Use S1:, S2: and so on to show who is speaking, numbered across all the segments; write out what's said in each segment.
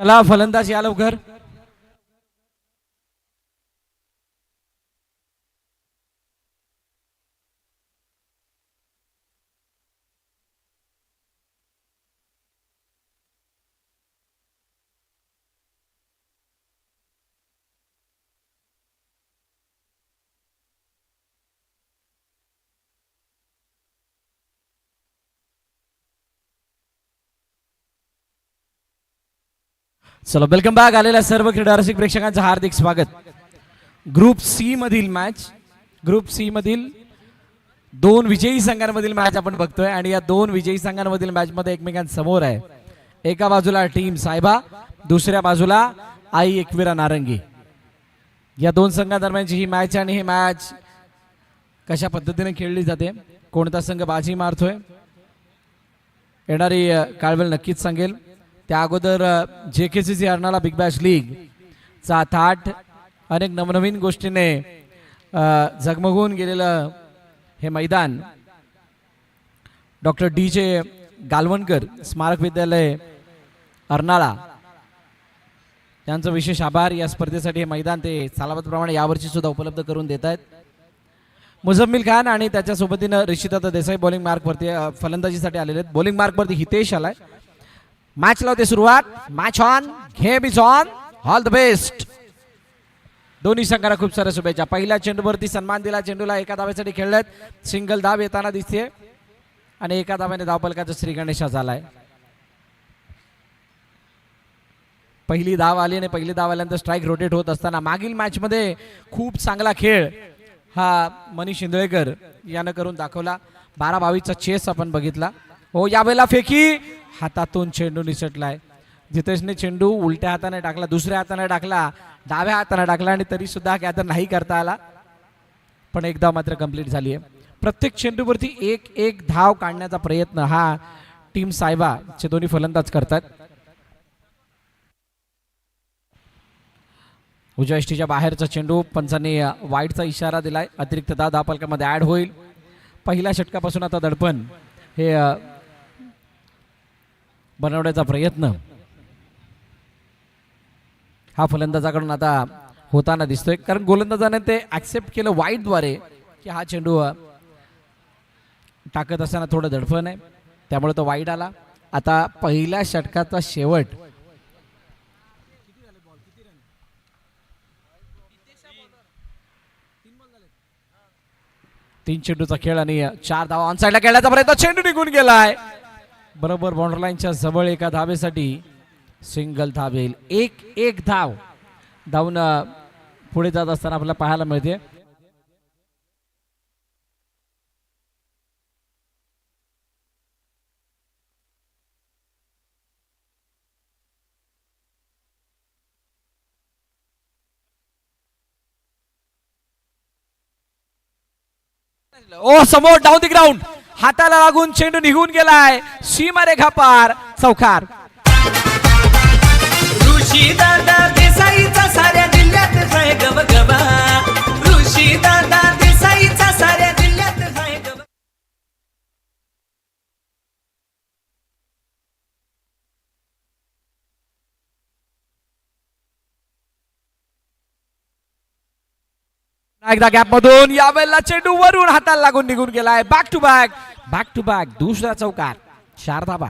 S1: चला फलंदाज या लवकर. चलो वेलकम बॅक. आलेल्या सर्व क्रीडा रसिक प्रेक्षकांचं हार्दिक स्वागत. ग्रुप सी मधील मॅच, ग्रुप सी मधील दोन विजयी संघांमधील मॅच आपण बघतोय आणि या दोन विजयी संघांमधील मॅच मध्ये एकमेकांसमोर आहे. एका बाजूला टीम सायबा, दुसऱ्या बाजूला आई एकविरा नारंगी. या दोन संघांदरम्यानची ही मॅच आणि ही मॅच कशा पद्धतीने खेळली जाते, कोणता संघ बाजी मारतोय येणारी काळवेळ नक्कीच सांगेल. त्या अगोदर JKCC Arnala big bash league चा थाट अनेक नवनवीन गोष्टीने झगमगून गेलेलं हे मैदान डॉक्टर DJ गालवणकर स्मारक विद्यालय अर्नाळा यांचं विशेष आभार. या स्पर्धेसाठी हे मैदान ते सालाबादप्रमाणे यावर्षी सुद्धा उपलब्ध करून देत आहेत. मुझम्मिल खान आणि त्याच्या सोबतीनं ऋषिता देसाई बॉलिंग मार्कवरती फलंदाजीसाठी आलेले आहेत. बॉलिंग मार्कवरती हितेश आलाय. मॅच लावते सुरुवात. Match on, game is on, all the best. दोन्ही संघाला खूप साऱ्या शुभेच्छा. पहिल्या चेंडूवरती सन्मान दिला. चेंडूला एका धावेसाठी खेळलेत. सिंगल धाव येताना दिसते आणि एका धाव्याने धावफलकाचा श्री गणेशा झालाय. पहिली धाव आली आणि पहिली धाव आल्यानंतर स्ट्राईक रोटेट होत असताना मागील मॅच मध्ये खूप चांगला खेळ हा मनीष इंदळेकर यानं करून दाखवला. 12-22चा चेस आपण बघितला. हो, यावेळेला फेकी हातातून चेंडू निसटलाय. जितेशने चेंडू उलट्या हाताने टाकला, दुसऱ्या हाताने टाकला, डाव्या हाताने टाकला आणि तरी सुद्धा कॅदर नाही करता आला. पण एकदा मात्र कंप्लीट झाली आहे. प्रत्येक चेंडूवरती एक धाव काढण्याचा प्रयत्न हा टीम सायबाचे दोन्ही फलंदाज करतात. उजव्या यष्टीच्या बाहेरचा चेंडू, पंचांनी वाईडचा इशारा दिलाय. अतिरिक्त धाव फलकामध्ये ऍड होईल. पहिल्या षटकापासून आता दडपण हे बनवण्याचा प्रयत्न हा फलंदाजाकडून आता होताना दिसतोय, कारण गोलंदाजाने ते ऍक्सेप्ट केलं वाईडद्वारे की हा चेंडू टाकत असताना थोडं दडपण आहे, त्यामुळे तो वाईड आला. आता पहिल्या षटकाचा शेवट. तीन चेंडूचा खेळ आणि 4 धावा ऑन साइडला खेळण्याचा प्रयत्न. चेंडू निघून गेलाय बरोबर बाउंड्री लाईनच्या जवळ. एका धावेसाठी सिंगल धाव येईल. एक धाव धावून पुढे जात असताना आपल्याला पाहायला मिळते. ओ समोर डाऊन द ग्राउंड, हाताला लागून चेंडू निघून गेलाय. सीमारेखा पार, चौकार.
S2: ऋषी दादा देसाईचा साऱ्या जिल्ह्यात जाय गबगबा. ऋषी दादा देसाईचा साऱ्या जिल्ह्यात जाय गबगबा.
S1: एकदा गॅप मधून यावेळेला चेंडू वरून हाताला लागून निघून गेलाय. बॅक टू बॅक दुसरा चौकार. 4 धावा.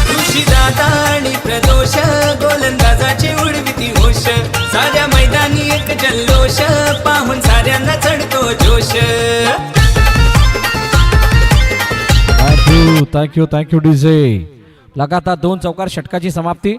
S2: ऋषी दादा आणि प्रदोष गोलंदाजाची उडविती होश. साऱ्या मैदानी एक जल्लोष, पाहून साऱ्यांना चढतो जोश.
S1: Thank you DJ. लगातार 2 चौकार, षटकाची समाप्ती.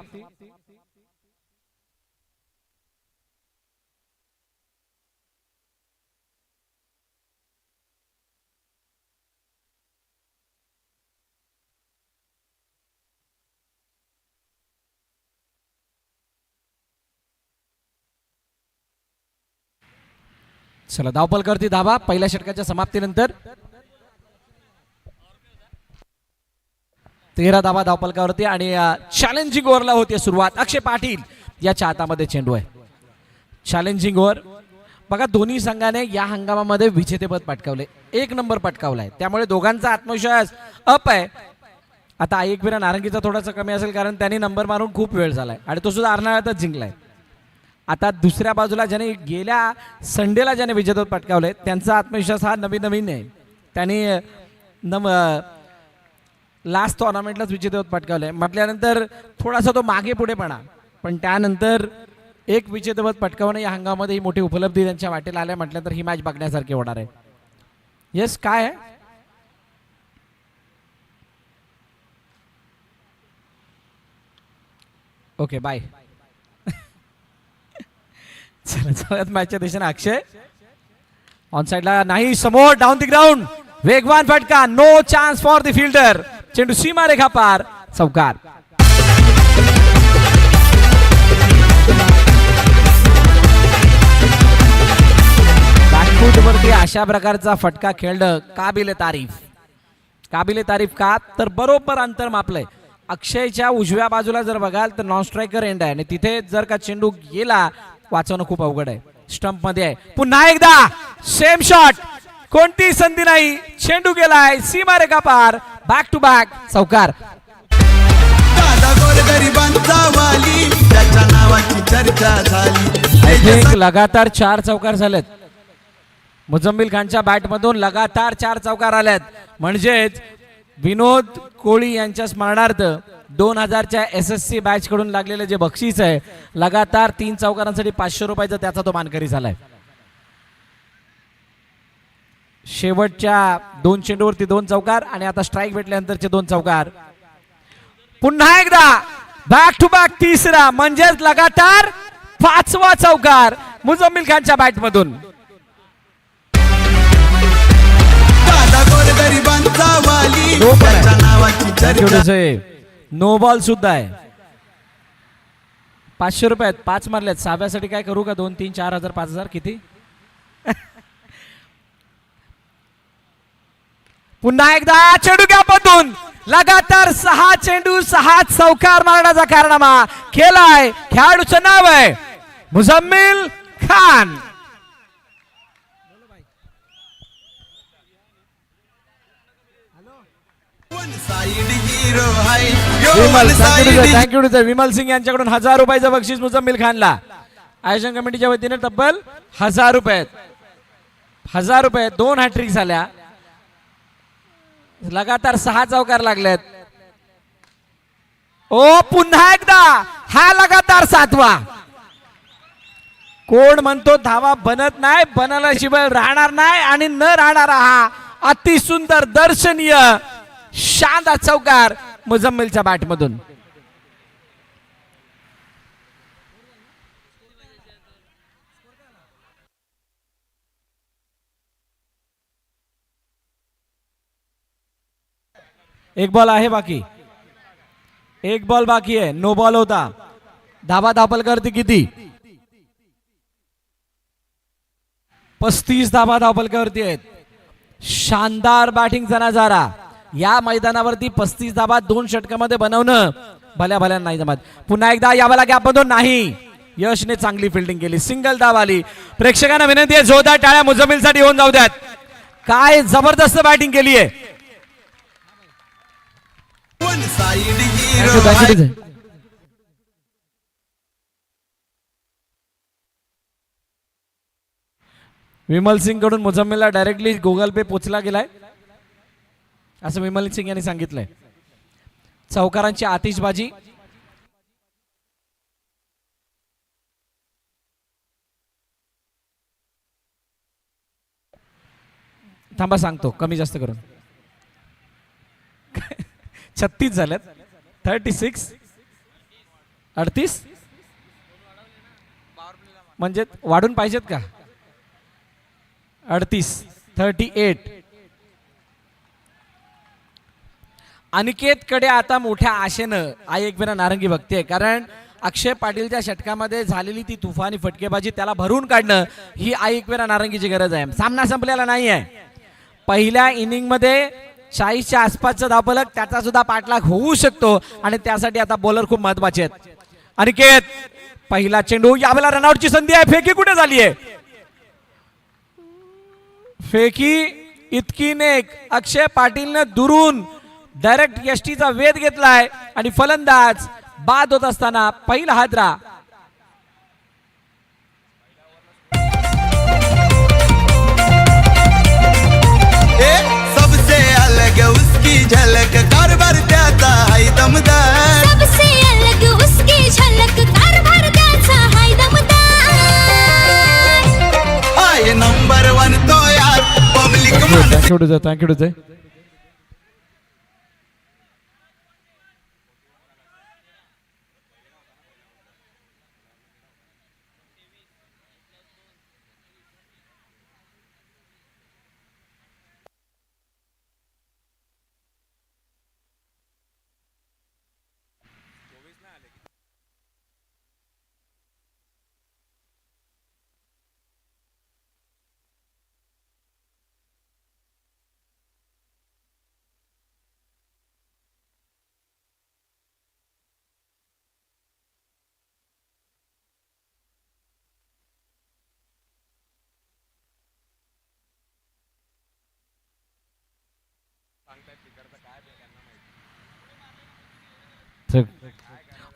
S1: चला धावपल करती धावा पहिल्या षटकाच्या समाप्तीनंतर. 13 धावा धावपलकावरती आणि चॅलेंजिंग ओव्हरला होती सुरुवात. अक्षय पाटील याच्या हातामध्ये चेंडू आहे. चॅलेंजिंग ओव्हर बघा, दोन्ही संघाने या हंगामामध्ये विजेतेपद पटकावले, 1 नंबर पटकावलाय. त्यामुळे दोघांचा आत्मविश्वास अप आहे. आता एकविरा नारंगीचा थोडासा कमी असेल कारण त्यांनी नंबर मारून खूप वेळ झालाय आणि तो सुद्धा अर्नाळ्यातच जिंकलाय. आता दुसऱ्या बाजूला ज्याने गेल्या संडेला ज्याने विजेतेपद पटकावले त्यांचा आत्मविश्वास हा नवीन नवीन आहे. त्यांनी लास्ट टुर्नामेंटलाच विजेतेपद पटकावलंय म्हटल्यानंतर थोडासा तो मागे पुढेपणा, पण त्यानंतर एक विजेतेपद पटकावणं या हंगामामध्ये ही मोठी उपलब्धी त्यांच्या वाटेला आल्या म्हटल्यानंतर ही मॅच बघण्यासारखी होणार आहे. येस काय आहे ओके बाय. चला जाऊयात मॅचच्या दिशेने. अक्षय ऑन साइडला नाही, समोर डाऊन द ग्राउंड, वेगवान फटका, no chance for the fielder, चेंडू सीमा रेखा पार, चौकार. बॅकफूट वरती अशा प्रकारचा फटका खेळणं काबिले तारीफ. काबिले तारीफ का तर बरोबर अंतर मापलंय. अक्षयच्या उजव्या बाजूला जर बघाल तर नॉन स्ट्रायकर एंड आहे आणि तिथे जर का चेंडू गेला वाचवणं खूप अवघड आहे. स्टंप मध्ये आहे, पुन्हा एकदा सेम शॉट, कोणती संधी नाही, चेंडू गेलाय सीमा रेखा पार, बॅक टू बॅक, चौकार. लगातार 4 चौकार झालेत. मुझम्मिल खानच्या बॅट मधून लगातार 4 चौकार आल्यात. म्हणजेच विनोद कोळी यांच्या स्मरणार्थ 2000च्या SSC बॅच कडून लागलेले जे बक्षीस आहे लगातार 3 चौकारांसाठी 500 रुपयाचा त्याचा तो मानकरी झालाय. शेवटच्या 2 चेंडूवरती 2 चौकार आणि आता स्ट्राईक भेटल्यानंतरचे 2 चौकार. पुन्हा एकदा बॅक टू बॅक तिसरा, म्हणजेच लगातार 5वा चौकार मुझम्मिल खानच्या बॅट मधून. नो बॉल सुद्धा आहे. 500 रुपयात 5 मारल्यात. 6व्यासाठी काय करू का? 2 3 4 हजार 5000 किती? पुन्हा एकदा चेंडू गॅपमधून लगातार 6 चेंडू 6 चौकार मारण्याचा कारनामा केलाय. खेळाडूचं नाव आहे मुझम्मिल खान. थँक्यू विमल सिंग यांच्याकडून 1000 रुपयाचं बक्षीस मुझम्मिल खानला. आयोजन कमिटीच्या वतीने तब्बल 1000 रुपये. 1000 रुपये, 2 हॅट्रिक झाल्या, लगातार 6 चौकार लागलेत. ओ पुन्हा एकदा हा लगातार 7वा. कोण म्हणतो धावा बनत नाही, बनल्याशिवाय राहणार नाही आणि न राहणारा हा अति सुंदर दर्शनीय शानदार चौकार मुझम्मिलच्या बॅट मधून. एक बॉल आहे बाकी, एक बॉल बाकी आहे. नो बॉल होता. धाबा धापलकरती किती? 35 धाबा धापलकरती आहेत. शानदार बॅटिंगचा नजारा. या मैदानावरती 35 धाबा 2 षटकामध्ये बनवणं भल्या भल्या नाही जमत. पुन्हा एकदा यावाला गॅपमधून नाही, यशने चांगली फिल्डिंग केली, सिंगल धाव आली. प्रेक्षकांना विनंती आहे जोरदार टाळ्या मुझम्मिलसाठी होऊन जाऊ द्यात. काय जबरदस्त बॅटिंग केली आहे. विमल सिंग कडून मुझम्मिलला डायरेक्टली गुगल पे पोचला गेलाय असं विमल सिंग यांनी सांगितलंय. चौकारांची आतिषबाजी. थांबा सांगतो, कमी जास्त करून 36 झाल्यात. 36 38 म्हणजे वाढून पाहिजेत का? 38 38. अनिकेत कडे आता मोठ्या आशेनं आई एकविरा नारंगी बघते, कारण अक्षय पाटीलच्या षटकामध्ये झालेली ती तुफानी फटकेबाजी त्याला भरून काढणं ही आई एकविरा नारंगीची गरज आहे. सामना संपलेला नाहीये. पहिल्या इनिंग मध्ये 40च्या आसपासचा धावफलक त्याचा सुद्धा पाठलाग होऊ शकतो आणि त्यासाठी आता बॉलर खूप महत्वाचे आहेत. अनिकेत पहिला चेंडू, यावेळेला रनआउटची संधी आहे. फेकी कुठे झाली आहे? फेकी इतकी नेक अक्षय पाटीलने दुरून डायरेक्ट यष्टीचा वेध घेतलाय आणि फलंदाज बाद होत असताना पहिला हादरा.
S3: सबसे अलग उसकी झलक कारभार त्याचा हाय दमदार.
S4: सबसे अलग उसकी झलक कारभार त्याचा हाय दमदार.
S3: आय नंबर 1 तो यार पब्लिक
S1: थँक्यू टू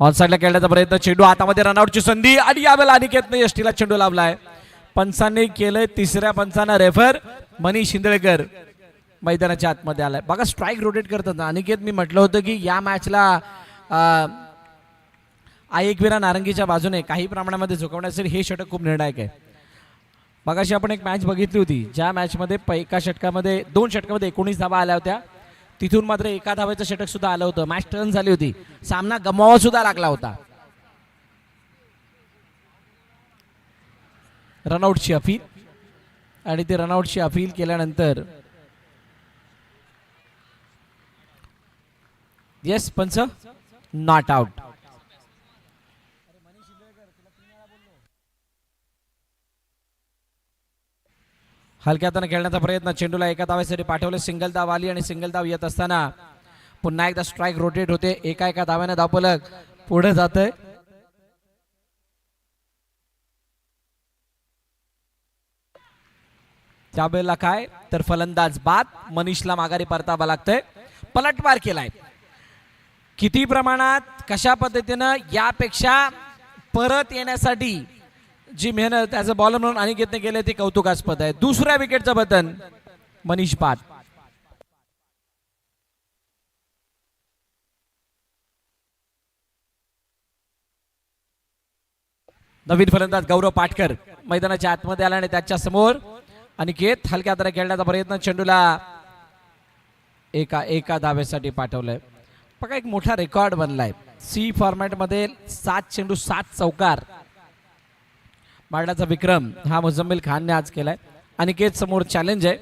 S1: ऑन साईडला खेळण्याचा प्रयत्न, चेंडू हातामध्ये, रनआउटची संधी आणि यावेळेला अनिकेतने यष्टीला चेंडू लावलाय. पंचांनी केलंय, तिसऱ्या पंचांना रेफर मनीष शिंदळकर मैदानाच्या आतमध्ये आलाय. बघा स्ट्राईक रोटेट करतात अनिकेत. मी म्हटलं होतं की या मॅचला आयकवीरा नारंगीच्या बाजूने काही प्रमाणामध्ये झुकवण्यासाठी हे षटक खूप निर्णायक आहे. मगाशी आपण एक मॅच बघितली होती ज्या मॅचमध्ये एका षटकामध्ये 2 षटकामध्ये 19 धावा आल्या होत्या. तिथून मात्र एका धावेचं षटक सुद्धा आलं होतं. मॅच टर्न झाली होती, सामना गमवावा सुद्धा लागला होता. रनआउटची अपील आणि ते रनआउटची अपील केल्यानंतर येस पंच नॉट आउट. हलक्या हाताने खेळण्याचा प्रयत्न, चेंडूला एका धावेसाठी पाठवले, सिंगल धाव आली आणि सिंगल धाव येत असताना पुन्हा एकदा स्ट्राईक रोटेट होते. एका धाव्याने धावफलक पुढे जातंय. त्यावेळेला काय तर फलंदाज बाद, मनीषला माघारी परतावा लागतंय. पलटवार केलाय. किती प्रमाणात कशा पद्धतीनं यापेक्षा परत येण्यासाठी जी मेहनत ॲज अ बॉलर म्हणून अनिकेतने केले ते कौतुकास्पद आहे. दुसऱ्या विकेटचं बटन मनीष बाद. नवीन फलंदाज गौरव पाटकर मैदानाच्या आतमध्ये आला आणि त्याच्या समोर अनिकेत हलक्या हाताने खेळण्याचा प्रयत्न, चेंडूला एका धावेसाठी पाठवलंय. बघा एक मोठा रेकॉर्ड बनलाय. सी फॉर्मॅट मध्ये 7 चेंडू 7 चौकार मारण्याचा विक्रम हा मुझम्मिल खानने आज केलाय. अनिकेत समोर चॅलेंज आहे.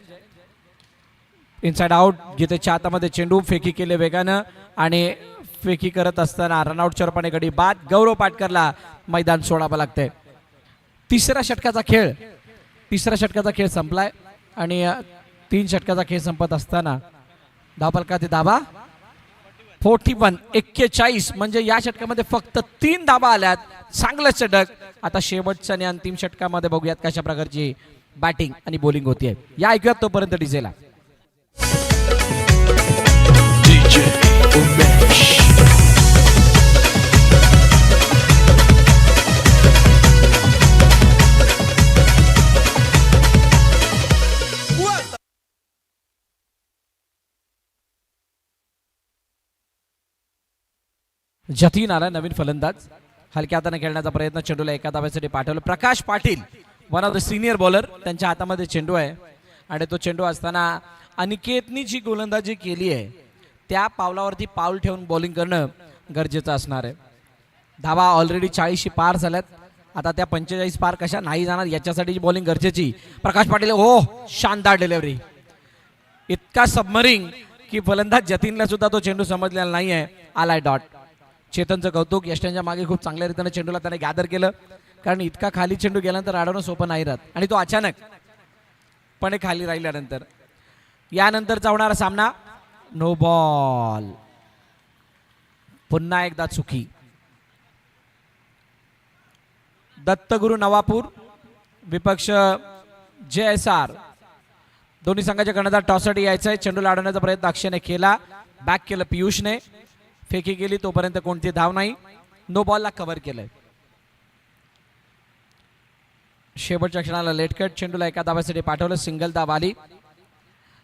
S1: इनसाइड आउट गीतेच्या हातामध्ये चेंडू, फेकी केले वेगानं आणि फेकी करत असताना रनआउटच्या रूपाने गडी बाद. गौरव पाटकरला मैदान सोडावं लागतंय. तिसऱ्या षटकाचा खेळ संपलाय आणि 3 षटकाचा खेळ संपत असताना धावफलकात धाबा 41 म्हणजे या षटकामध्ये फक्त 3 धाबा आल्यात. चांगलं षटक. आता शेवटच्या आणि अंतिम षटकामध्ये बघूयात कशा प्रकारची बॅटिंग आणि बॉलिंग होतीये. या ऐकूयात तोपर्यंत डीजेला. जतीन आला नवीन फलंदाज. हलक्या हाताने खेळण्याचा प्रयत्न, चेंडूला एका धावेसाठी पाठवलं. Prakash Patil one of the senior bowler, त्यांच्या हातामध्ये चेंडू आहे आणि तो चेंडू असताना अनिकेतनी जी गोलंदाजी केली आहे त्या पावलावरती पाऊल ठेवून बॉलिंग करणं गरजेचं असणार आहे. धावा ऑलरेडी 40 पार झाल्यात. आता त्या 45 पार कशा नाही जाणार याच्यासाठी बॉलिंग गरजेची. प्रकाश पाटील हो शानदार डिलिव्हरी, इतका सबमरिंग की फलंदाज जतीनला सुद्धा तो चेंडू समजलेला नाहीये. आलाय डॉट. चेतनचं कौतुक. यष्टींच्या मागे खूप चांगल्या रीतीने चेंडूला त्याने गॅदर केलं, कारण इतका खाली चेंडू गेल्यानंतर अडवणं सोपं नाही राहत आणि तो अचानक पण खाली राहिल्यानंतर. यानंतरचा होणारा सामना नो बॉल. पुन्हा एकदा चुकी. दत्तगुरु नवापूर विपक्ष JSR दोन्ही संघाच्या कर्णधार टॉससाठी यायचंय. चेंडूला अडवण्याचा प्रयत्न अक्षयने केला. बॅक केलं पियुषने, फेकी गेली तोपर्यंत कोणती धाव नाही, नो बॉलला कव्हर केलंय. शेवटच्या क्षणाला लेटकट चेंडूला एका धावासाठी पाठवलं, सिंगल धाव आली.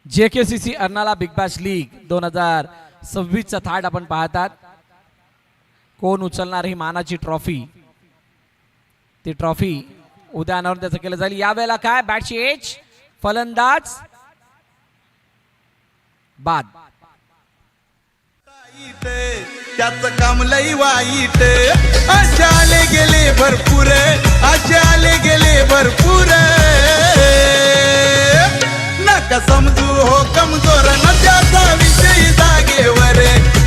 S1: JKCC Arnala big bash league 2026चा थाट आपण पाहतात. कोण उचलणार ही मानाची ट्रॉफी, ती ट्रॉफी उद्या अनावरण त्याचं केलं जाईल. यावेळेला काय बॅटची एज, फलंदाज बाद.
S3: त्याच काम लई वाईट, असे आले गेले भरपूर, असे आले गेले भरपूर. नका समजू हो कमजोर न त्याचा विषयी जागेवर,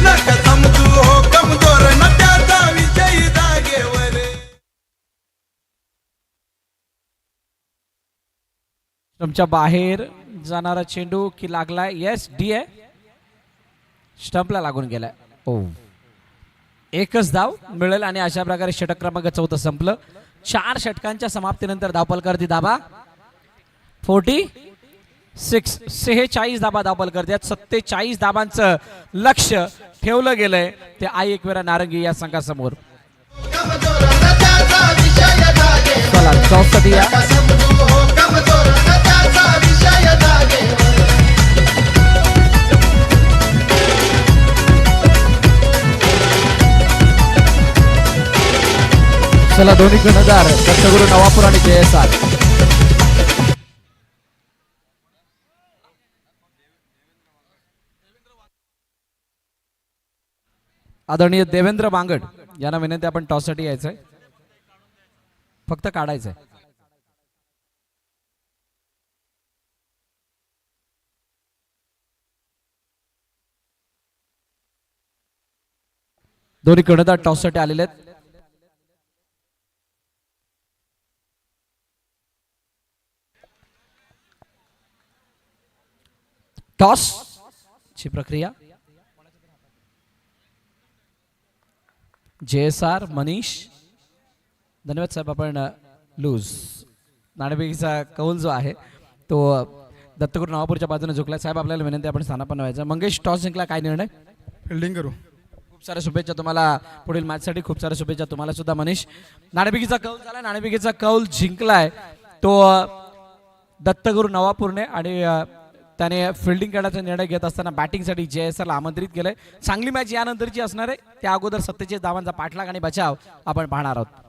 S3: नका समजू हो कमजोर न त्याचा विषयी जागेवर.
S1: स्टंपच्या बाहेर जाणारा चेंडू की लागलाय, येस डी आहे, स्टंपला लागून गेलाय. ओ, एकच धाव मिळेल आणि अशा प्रकारे षटक क्रमांक 14 संपलं. 4 षटकांच्या समाप्तीनंतर धावपलकर्ती धाबा 46, 46 धाबा धावपलकर्ती आहेत. 47 धाबांचं लक्ष ठेवलं गेलंय ते आई एकवेरा नारंगी या संघासमोर. चला 64 या. चला दोन्ही कर्णधार दत्तगुरु नवापूर आणि JSR. आदरणीय देवेंद्र बांगड यांना विनंती, आपण टॉससाठी यायचंय, फक्त काढायचंय. दोन्ही कर्णधार टॉससाठी आलेले आहेत. टॉस ची प्रक्रिया, JSR मनीष. धन्यवाद साहेब, आपण लूज. नाणेफेकीचा कौल जो आहे तो दत्तगुरु नवापूरच्या बाजूने झुकला. साहेब आपल्याला विनंती, आपण स्थानापन्न व्हायचं. मंगेश, टॉस जिंकला, काय निर्णय?
S5: फिल्डिंग करू.
S1: खूप साऱ्या शुभेच्छा तुम्हाला पुढील मॅचसाठी, खूप साऱ्या शुभेच्छा तुम्हाला सुद्धा मनीष. नाणेफेकीचा कौल झाला, नाणेफेकीचा कौल जिंकलाय तो दत्तगुरु नवापूरने आणि त्याने फिल्डिंग करण्याचा निर्णय घेत असताना बॅटिंगसाठी JSRला आमंत्रित केलंय. चांगली मॅच यानंतरची असणार आहे. त्या अगोदर 47 धावांचा पाठलाग आणि बचाव आपण पाहणार आहोत.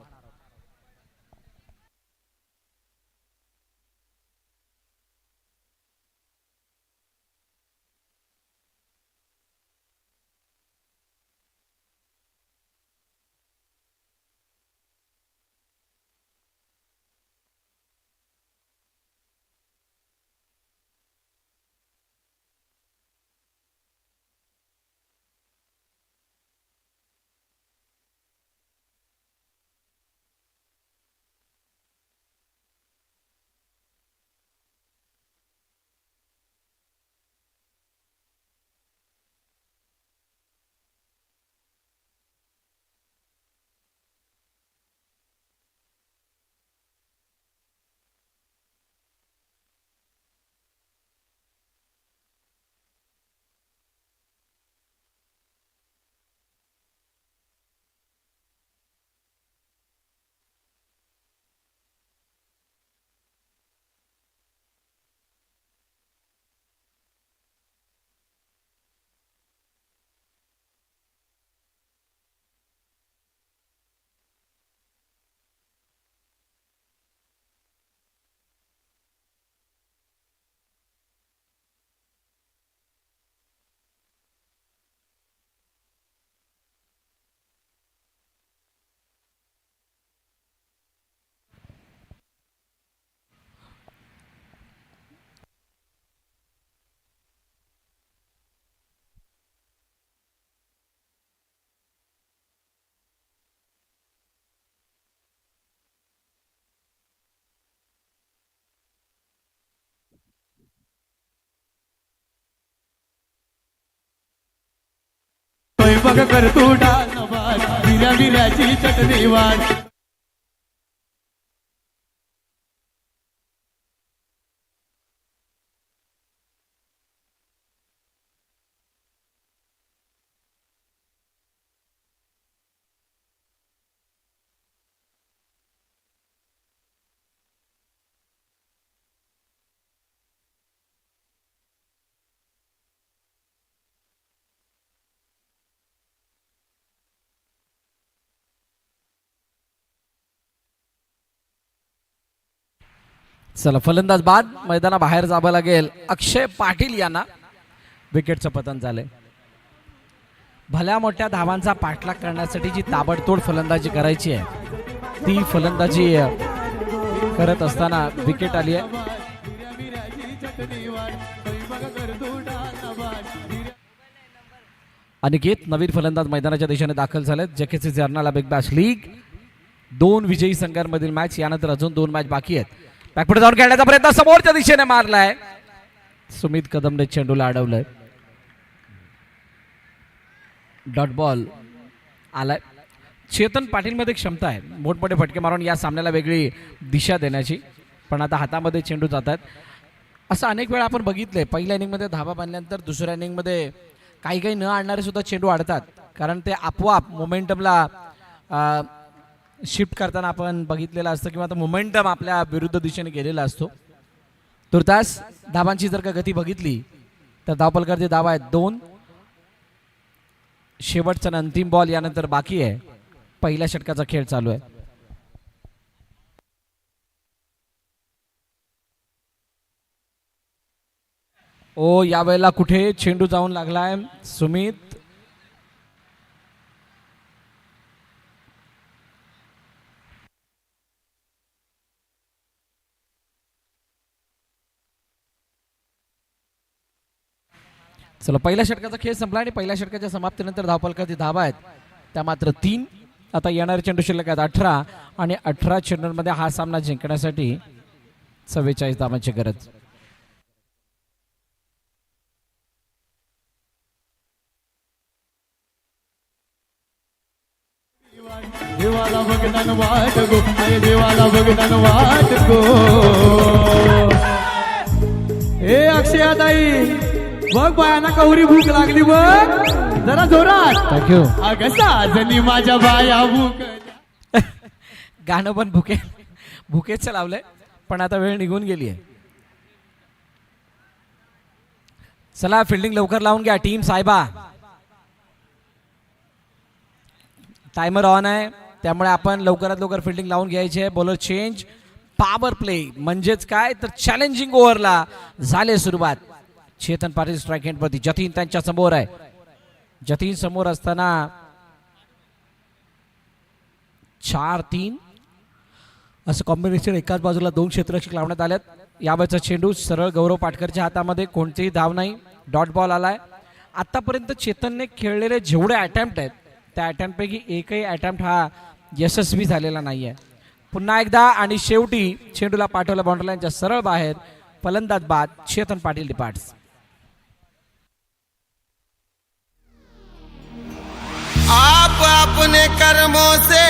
S6: बघ कर तू डानवाद, विऱ्या विऱ्याची चटणी वाढ.
S1: चला फलंदाज बाद मैदानाबाहेर जावं लागेल. अक्षय पाटील यांना विकेटचं पतन झालंय. भल्या मोठ्या धावांचा पाठलाग करण्यासाठी जी ताबडतोड फलंदाजी करायची आहे ती फलंदाजी करत असताना विकेट आली आहे. अनिकेत नवीन फलंदाज मैदानाच्या दिशेने दाखल झालेत. JKC Arnala big bash league 2 विजयी संघांमधील मॅच, यानंतर अजून 2 मॅच बाकी आहेत. बॅकपुढे जाऊन खेळण्याचा प्रयत्न समोरच्या दिशेने मारलाय. सुमित कदमने चेंडूला अडवलंय. डॉट बॉल आलाय. चेतन पाटील मध्ये क्षमता आहे मोठमोठे फटके मारून या सामन्याला वेगळी दिशा देण्याची, पण आता हातामध्ये चेंडू जात आहेत. असं अनेक वेळा आपण बघितलंय. पहिल्या इनिंगमध्ये धाबा बांधल्यानंतर दुसऱ्या इनिंगमध्ये काही काही न आणणारे सुद्धा चेंडू आडतात, कारण ते आपोआप मोमेंटमला शिफ्ट करताना आपण बघितलेलं असतं किंवा तो मोमेंटम आपल्या विरुद्ध दिशेने गेलेला असतो. तुर्तास धाबांची जर का गती बघितली तर धावपलकारचे धावा आहेत 2. शेवटचा अंतिम बॉल यानंतर बाकी आहे. पहिल्या षटकाचा खेळ चालू आहे. ओ यावेळेला कुठे चेंडू जाऊन लागलाय. सुमित चला पहिल्या षटकाचा खेळ संपला आणि पहिल्या षटकाच्या समाप्तीनंतर धावपलकाची धावा आहेत त्या मात्र 3. आता येणारे चेंडू शिल्लक आहेत 18 आणि 18 चेंडूंमध्ये हा सामना जिंकण्यासाठी 44 धावांची गरज.
S6: देवाला बघताना वाट गो, अरे देवाला बघताना वाट गो. ए अक्षयाताई बघ बायांना कवरी भूक लागली बघ, जरा जोरात.
S1: थँक्यू.
S6: अगं साजनी माझ्या बाया भूक.
S1: गाणं पण भुकेच लावलंय, पण आता वेळ निघून गेली आहे. चला फिल्डिंग लवकर लावून घ्या टीम साहेबा. टायमर ऑन आहे त्यामुळे आपण लवकरात लवकर फिल्डिंग लावून घ्यायची आहे. Bowler change. पॉवर प्ले म्हणजेच काय तर चॅलेंजिंग ओव्हरला झाले सुरुवात. चेतन पाटील स्ट्राईक एंडवरती. जतीन त्यांच्या समोर आहे. जतीन समोर असताना 4-3 असं कॉम्बिनेशन एकाच बाजूला 2 क्षेत्ररक्षक लावण्यात आल्यात. यावेळेचा चेंडू सरळ गौरव पाटकरच्या हातामध्ये, कोणतीही धाव नाही. डॉट बॉल आलाय. आतापर्यंत चेतनने खेळलेले जेवढे अटेम्प्ट आहेत त्या अटेम्प्टपैकी एकही अटेम्प्ट हा यशस्वी झालेला नाहीये. पुन्हा एकदा आणि शेवटी चेंडूला पाठवला बाउंड्री लाईनच्या सरळ बाहेर. फलंदाज बाद. चेतन पाटील डिपार्ट्स.
S3: आप अपने कर्मों से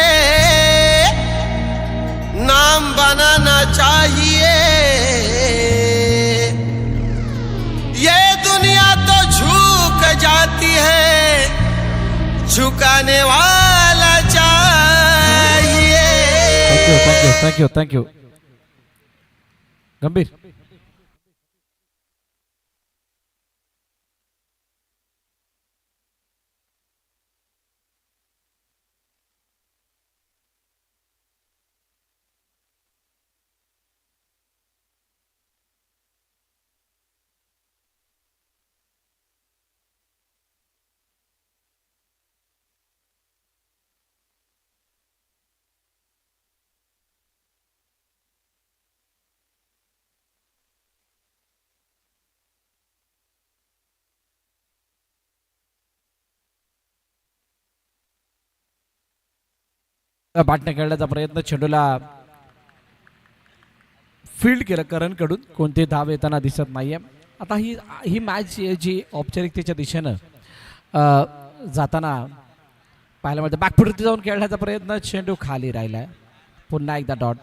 S3: नाम बनाना चाहिए. ये दुनिया तो झुक जाती है, झुकाने वाला चाहिए.
S1: थँक्यू. गंभीर. बॅटने खेळण्याचा प्रयत्न. चेंडूला फील्ड केलं करणकडून. कोणते धाव येताना दिसत नाहीये. आता ही मॅच जी औपचारिकतेच्या दिशेनं जाताना पाहायला मिळतं. बॅकफुटवरती जाऊन खेळण्याचा प्रयत्न. चेंडू खाली राहिलाय. पुन्हा एकदा डॉट.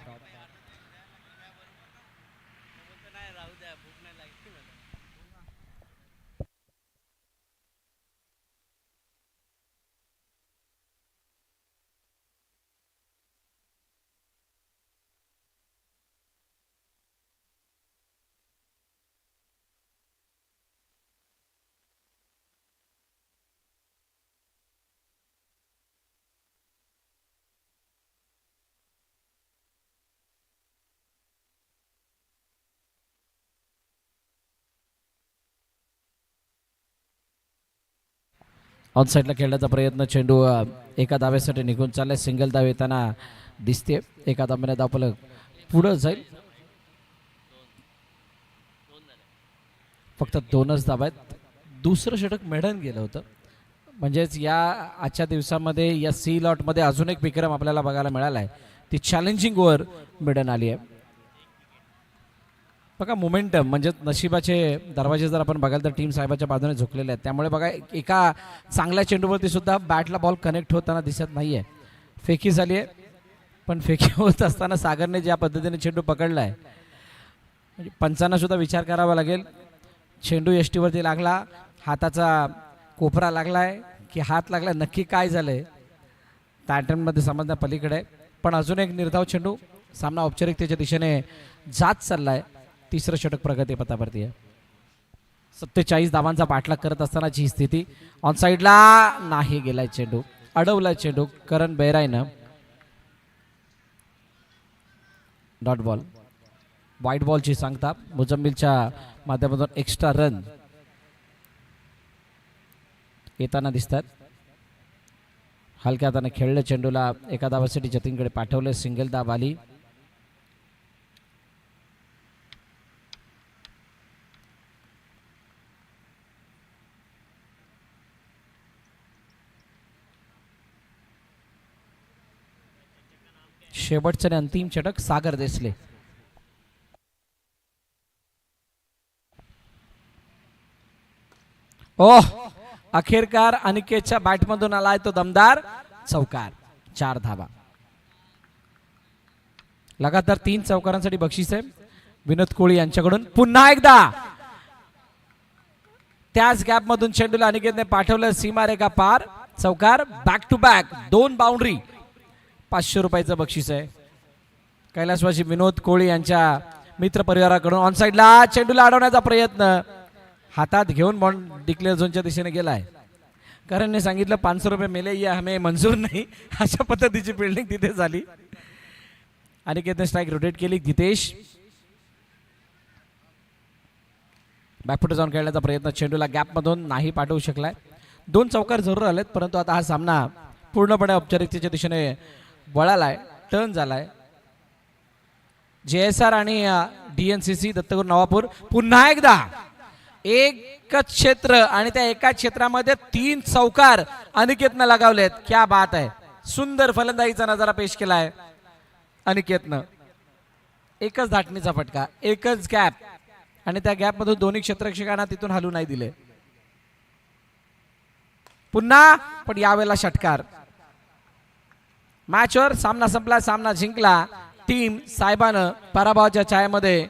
S1: ऑन साईडला खेळण्याचा प्रयत्न, चेंडू एका धावेसाठी निघून चाललाय. सिंगल धाव येताना दिसते. एका धावेने धावफलक पुढं जाईल. फक्त 2च धावा आहेत. दुसरं षटक मेडन गेलं होतं. म्हणजेच या आजच्या दिवसामध्ये या सी लॉटमध्ये अजून एक विक्रम आपल्याला बघायला मिळाला आहे. ती चॅलेंजिंग ओव्हर मेडन आली आहे. बघा मोमेंटम म्हणजे नशिबाचे दरवाजे जर आपण बघाल तर टीम साहेबाच्या बाजूने झुकलेले आहेत. त्यामुळे बघा एका चांगल्या चेंडूवरती सुद्धा बॅटला बॉल कनेक्ट होताना दिसत नाही आहे. फेकी झाली आहे, पण फेकी होत असताना सागरने ज्या पद्धतीने चेंडू पकडला आहे म्हणजे पंचांना सुद्धा विचार करावा लागेल. चेंडू यष्टीवरती लागला, हाताचा कोपरा लागलाय की हात लागला, नक्की काय झालंय पॅटर्नमध्ये समजण्या पलीकडे. पण अजून एक निर्धाव चेंडू, सामना औपचारिकतेच्या दिशेने जात चाललाय. तिसरं षटक प्रगतीपथावरती आहे. 47 धावांचा पाठलाग करत असतानाची ही स्थिती. ऑन साईडला नाही गेलाय चेंडू, अडवलाय चेंडू करण बेहराईनं. Dot ball. व्हाईट बॉलची सांगता मुजम्मिलच्या माध्यमातून एक्स्ट्रा रन येताना दिसतात. हलक्या हाताने खेळलं चेंडूला एका धावासाठी जतीनकडे पाठवलं. सिंगल धाव आली. शेवटचं आणि अंतिम षटक सागर देसले. ओह, अखेरकार अनिकेतच्या बॅटमधून आलाय तो दमदार चौकार. 4 धावा. लगातार 3 चौकारांसाठी बक्षीस आहे विनोद कोळी यांच्याकडून. पुन्हा एकदा त्याच गॅप मधून चेंडूला अनिकेतने पाठवलं सीमारेखा पार. चौकार. Back to back 2 boundary. 500 रुपयाचं बक्षीस आहे. कैलासवासी विनोद कोळी यांच्या मित्र परिवाराकडून. ऑन साईडला चेंडूला अडवण्याचा प्रयत्न, हातात घेऊन बॉल डिक्लेअर झोनच्या दिशेने गेलाय. करणने सांगितलं 500 रुपये मेले या हमें मंजूर नाही. अशा पद्धतीची फिल्डिंग तिथे झाली. अनिकेतने स्ट्राईक रोटेट केली. गितेश बॅकफुट जाऊन खेळण्याचा प्रयत्न, चेंडूला गॅप मधून नाही पाठवू शकलाय. 2 चौकार जरूर आलेत, परंतु आता हा सामना पूर्णपणे औपचारिकतेच्या दिशेने वळालाय, टर्न झालाय. JSR आणि DNCC दत्तगुरू नवापूर. पुन्हा एकदा एकच क्षेत्र आणि त्या एका क्षेत्रामध्ये 3 चौकार अनिकेतनं लगावलेत. क्या बात आहे. सुंदर फलंदाजीचा नजारा पेश केलाय अनिकेतनं. एकच धाटणीचा फटका, एकच गॅप आणि त्या गॅप मधून दोन्ही क्षेत्ररक्षकांना तिथून हलू नाही दिले. पुन्हा पण यावेळेला षटकार. मॅचवर सामना संपला, सामना जिंकला टीम साहेबानं पराभवाच्या छायेमध्ये.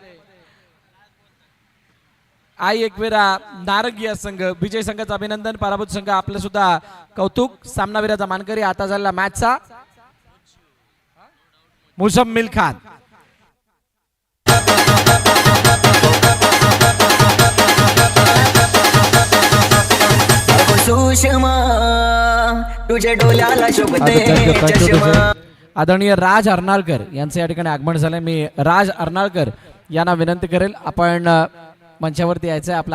S1: आई एकवेरा नारंगी संघ, विजय संघाचं अभिनंदन, पराभूत संघ आपलं सुद्धा कौतुक. सामनावीराचा मानकरी आता झाला मॅचचा मुजम्मिल खान.
S2: सुषमा तुझ्या डोल्याला शोभते चष्मा.
S1: आदरणीय राज अर्नाळकर यांचं या ठिकाणी आगमन झालंय. मी राज अर्नाळकर यांना विनंती करेल आपण मंचावरती यायचंय. आपला